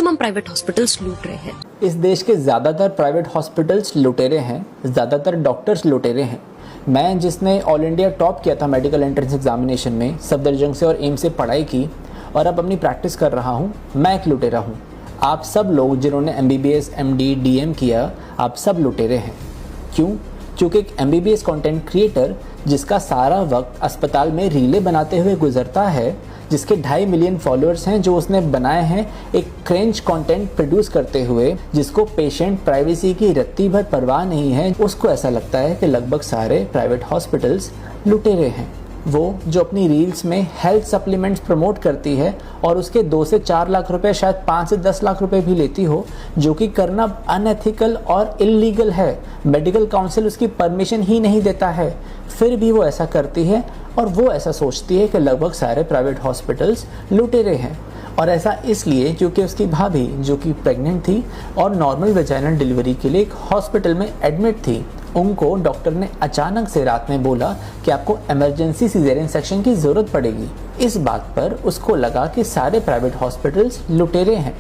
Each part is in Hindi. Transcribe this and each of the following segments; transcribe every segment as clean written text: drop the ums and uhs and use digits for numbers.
मैक्सिमम प्राइवेट हॉस्पिटल्स लूट रहे हैं। इस देश के ज़्यादातर प्राइवेट हॉस्पिटल्स लुटेरे हैं, ज़्यादातर डॉक्टर्स लुटेरे हैं। मैं जिसने ऑल इंडिया टॉप किया था मेडिकल एंट्रेंस एग्जामिनेशन में, सफदरजंग से और एम्स से पढ़ाई की और अब अपनी प्रैक्टिस कर रहा हूँ, मैं एक लुटेरा हूँ। आप सब लोग जिन्होंने MBBS, MD, DM किया, आप सब लुटेरे हैं। क्यों? क्योंकि एक MBBS कंटेंट क्रिएटर जिसका सारा वक्त अस्पताल में रीले बनाते हुए गुजरता है, जिसके 2.5 मिलियन फॉलोअर्स हैं, जो उसने बनाए हैं एक क्रेंच कंटेंट प्रोड्यूस करते हुए, जिसको पेशेंट प्राइवेसी की रत्ती भर परवाह नहीं है, उसको ऐसा लगता है कि लगभग सारे प्राइवेट हॉस्पिटल्स लुटेरे हैं। वो जो अपनी रील्स में हेल्थ सप्लीमेंट्स प्रमोट करती है और उसके 2 से 4 लाख रुपए, शायद 5 से 10 लाख रुपए भी लेती हो, जो कि करना अनएथिकल और इल्लीगल है। मेडिकल काउंसिल उसकी परमिशन ही नहीं देता है, फिर भी वो ऐसा करती है और वो ऐसा सोचती है कि लगभग सारे प्राइवेट हॉस्पिटल्स लुटेरे हैं। और ऐसा इसलिए क्योंकि उसकी भाभी जो कि प्रेग्नेंट थी और नॉर्मल वेजाइनल डिलीवरी के लिए एक हॉस्पिटल में एडमिट थी, उनको डॉक्टर ने अचानक से रात में बोला कि आपको इमरजेंसी सिजेरियन सेक्शन की ज़रूरत पड़ेगी। इस बात पर उसको लगा कि सारे प्राइवेट हॉस्पिटल्स लुटेरे हैं।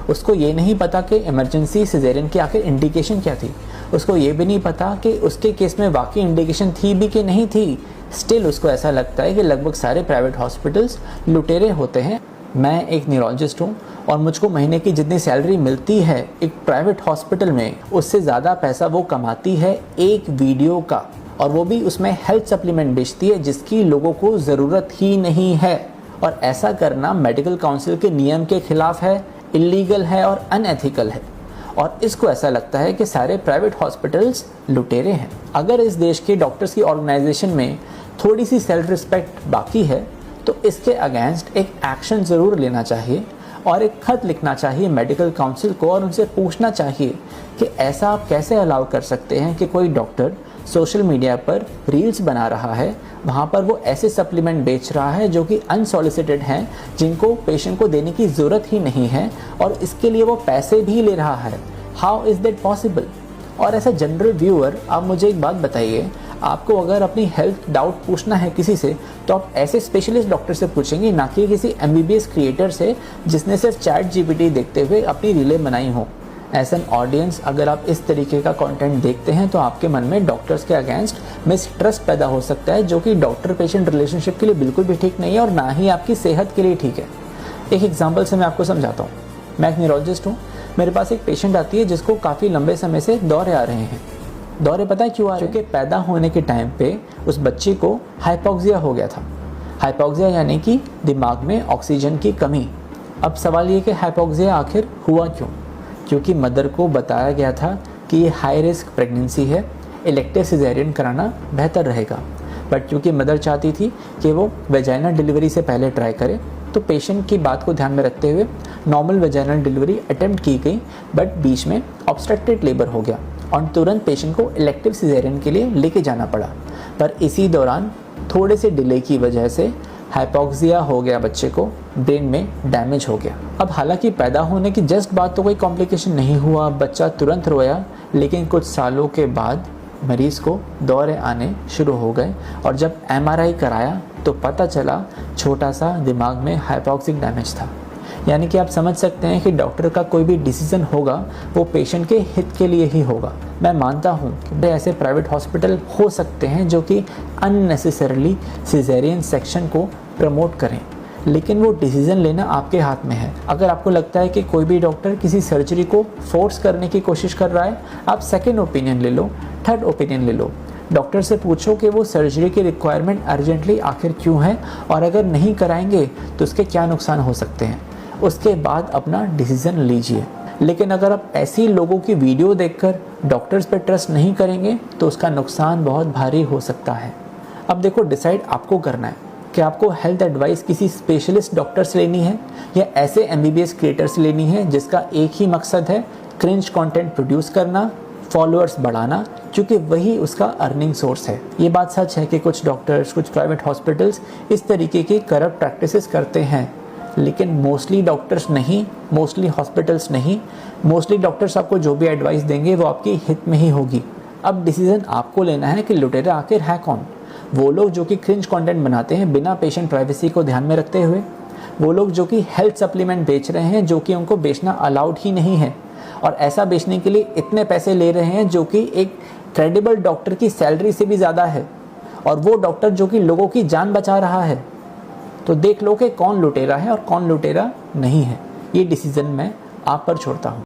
उसको ये नहीं पता कि इमरजेंसी सिजेरियन की आखिर इंडिकेशन क्या थी। उसको ये भी नहीं पता कि उसके केस में वाकई इंडिकेशन थी भी कि नहीं थी। स्टिल उसको ऐसा लगता है कि लगभग सारे प्राइवेट हॉस्पिटल्स लुटेरे होते हैं। मैं एक न्यूरोलॉजिस्ट हूँ और मुझको महीने की जितनी सैलरी मिलती है एक प्राइवेट हॉस्पिटल में, उससे ज़्यादा पैसा वो कमाती है एक वीडियो का, और वो भी उसमें हेल्थ सप्लीमेंट बेचती है जिसकी लोगों को ज़रूरत ही नहीं है। और ऐसा करना मेडिकल काउंसिल के नियम के खिलाफ है, इल्लीगल है और अनएथिकल है। और इसको ऐसा लगता है कि सारे प्राइवेट हॉस्पिटल्स लुटेरे हैं। अगर इस देश के डॉक्टर्स की ऑर्गेनाइजेशन में थोड़ी सी सेल्फ रिस्पेक्ट बाकी है तो इसके अगेंस्ट एक एक्शन ज़रूर लेना चाहिए और एक खत लिखना चाहिए मेडिकल काउंसिल को और उनसे पूछना चाहिए कि ऐसा आप कैसे अलाउ कर सकते हैं कि कोई डॉक्टर सोशल मीडिया पर रील्स बना रहा है, वहाँ पर वो ऐसे सप्लीमेंट बेच रहा है जो कि अनसॉलिसिटेड हैं, जिनको पेशेंट को देने की ज़रूरत ही नहीं है, और इसके लिए वो पैसे भी ले रहा है। How is that possible? और ऐसा जनरल व्यूअर, आप मुझे एक बात बताइए, आपको अगर अपनी हेल्थ डाउट पूछना है किसी से तो आप ऐसे स्पेशलिस्ट डॉक्टर से पूछेंगे, ना कि किसी MBBS क्रिएटर से जिसने सिर्फ ChatGPT देखते हुए अपनी रीलें बनाई हो। एज एन ऑडियंस, अगर आप इस तरीके का कंटेंट देखते हैं तो आपके मन में डॉक्टर्स के अगेंस्ट मिसट्रस्ट पैदा हो सकता है, जो कि डॉक्टर पेशेंट रिलेशनशिप के लिए बिल्कुल भी ठीक नहीं है और ना ही आपकी सेहत के लिए ठीक है। एक एग्जाम्पल से मैं आपको समझाता हूँ। मैं एक न्यूरोलॉजिस्ट हूँ, मेरे पास एक पेशेंट आती है जिसको काफ़ी लंबे समय से दौरे आ रहे हैं। दौरे पता है क्यों आ रहे हैं? क्योंकि पैदा होने के टाइम पे उस बच्चे को हाइपोक्सिया हो गया था। हाइपोक्सिया यानी कि दिमाग में ऑक्सीजन की कमी। अब सवाल ये कि हाइपोक्सिया आखिर हुआ क्यों? क्योंकि मदर को बताया गया था कि ये हाई रिस्क प्रेगनेंसी है, इलेक्टिव सिजेरियन कराना बेहतर रहेगा। बट क्योंकि मदर चाहती थी कि वो वेजाइनल डिलीवरी से पहले ट्राई करे, तो पेशेंट की बात को ध्यान में रखते हुए नॉर्मल वेजाइनल डिलीवरी अटेम्प्ट की गई, बट बीच में ऑब्स्ट्रक्टेड लेबर हो गया और तुरंत पेशेंट को इलेक्टिव सिजेरियन के लिए लेके जाना पड़ा। पर इसी दौरान थोड़े से डिले की वजह से हाइपोक्सिया हो गया, बच्चे को ब्रेन में डैमेज हो गया। अब हालांकि पैदा होने की जस्ट बाद तो कोई कॉम्प्लिकेशन नहीं हुआ, बच्चा तुरंत रोया, लेकिन कुछ सालों के बाद मरीज़ को दौरे आने शुरू हो गए और जब MRI कराया तो पता चला छोटा सा दिमाग में हाइपोक्सिक डैमेज था। यानी कि आप समझ सकते हैं कि डॉक्टर का कोई भी डिसीजन होगा वो पेशेंट के हित के लिए ही होगा। मैं मानता हूँ कि ऐसे प्राइवेट हॉस्पिटल हो सकते हैं जो कि अननेसेसरली सिजेरियन सेक्शन को प्रमोट करें, लेकिन वो डिसीज़न लेना आपके हाथ में है। अगर आपको लगता है कि कोई भी डॉक्टर किसी सर्जरी को फोर्स करने की कोशिश कर रहा है, आप सेकेंड ओपिनियन ले लो, थर्ड ओपिनियन ले लो। डॉक्टर से पूछो कि वो सर्जरी की रिक्वायरमेंट अर्जेंटली आखिर क्यों है और अगर नहीं कराएंगे तो उसके क्या नुकसान हो सकते हैं। उसके बाद अपना डिसीज़न लीजिए। लेकिन अगर आप ऐसी लोगों की वीडियो देखकर डॉक्टर्स पर ट्रस्ट नहीं करेंगे तो उसका नुकसान बहुत भारी हो सकता है। अब देखो, डिसाइड आपको करना है कि आपको हेल्थ एडवाइस किसी स्पेशलिस्ट डॉक्टर से लेनी है या ऐसे MBBS क्रिएटर से लेनी है जिसका एक ही मकसद है क्रिंज कंटेंट प्रोड्यूस करना, फॉलोअर्स बढ़ाना, क्योंकि वही उसका अर्निंग सोर्स है। ये बात सच है कि कुछ डॉक्टर्स, कुछ प्राइवेट हॉस्पिटल्स इस तरीके की करप्ट प्रैक्टिसेस करते हैं, लेकिन मोस्टली डॉक्टर्स नहीं, मोस्टली हॉस्पिटल्स नहीं। मोस्टली डॉक्टर्स आपको जो भी एडवाइस देंगे वो आपकी हित में ही होगी। अब डिसीजन आपको लेना है कि लुटेरा आखिर है कौन। वो लोग जो कि क्रिंज कंटेंट बनाते हैं बिना पेशेंट प्राइवेसी को ध्यान में रखते हुए, वो लोग जो कि हेल्थ सप्लीमेंट बेच रहे हैं जो कि उनको बेचना अलाउड ही नहीं है, और ऐसा बेचने के लिए इतने पैसे ले रहे हैं जो कि एक क्रेडिबल डॉक्टर की सैलरी से भी ज़्यादा है, और वो डॉक्टर जो कि लोगों की जान बचा रहा है। तो देख लो कि कौन लुटेरा है और कौन लुटेरा नहीं है। ये डिसीज़न मैं आप पर छोड़ता हूँ।